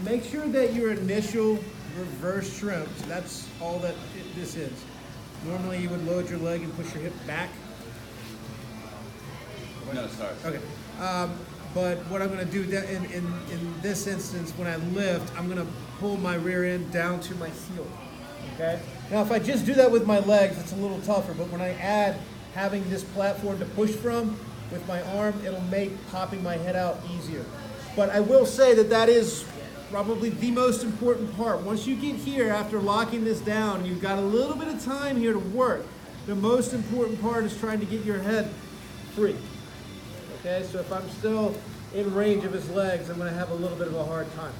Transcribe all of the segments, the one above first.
Make sure that your initial reverse shrimp, so that's all that this is. Normally you would load your leg and push your hip back. No, sorry. Okay. But what I'm going to do in this instance, when I lift, I'm going to pull my rear end down to my heel. Okay. Now, if I just do that with my legs, it's a little tougher. But when I add having this platform to push from with my arm, it'll make popping my head out easier. But I will say that that is probably the most important part. Once you get here, after locking this down, you've got a little bit of time here to work. The most important part is trying to get your head free. Okay, so if I'm still in range of his legs, I'm going to have a little bit of a hard time.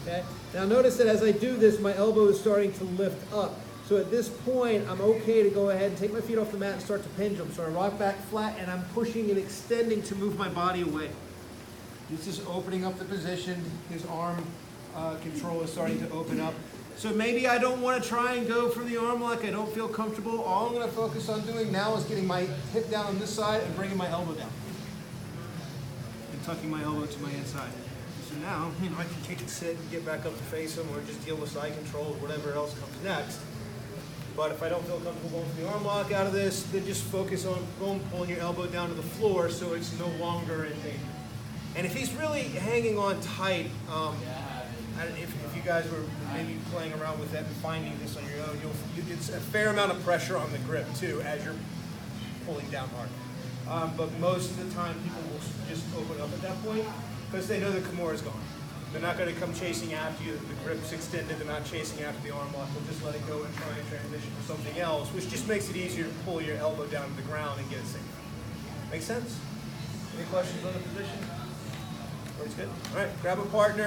Okay, now notice that as I do this, my elbow is starting to lift up. So at this point, I'm okay to go ahead and take my feet off the mat and start to pendulum. So I rock back flat and I'm pushing and extending to move my body away. This is opening up the position. His arm control is starting to open up. So maybe I don't want to try and go for the arm lock. I don't feel comfortable. All I'm going to focus on doing now is getting my hip down on this side and bringing my elbow down. And tucking my elbow to my inside. So now, I can kick and sit and get back up to face him or just deal with side control or whatever else comes next. But if I don't feel comfortable going for the arm lock out of this, then just focus on pulling your elbow down to the floor so it's no longer in danger. And if he's really hanging on tight, if you guys were maybe playing around with that and finding this on your own, it's a fair amount of pressure on the grip too as you're pulling down hard. But most of the time people will just open up at that point because they know the Kimura is gone. They're not going to come chasing after you. The grip's extended. They're not chasing after the arm lock. They'll just let it go and try and transition to something else, which just makes it easier to pull your elbow down to the ground and get it safe. Make sense? Any questions on the position? Everybody's good? All right, grab a partner.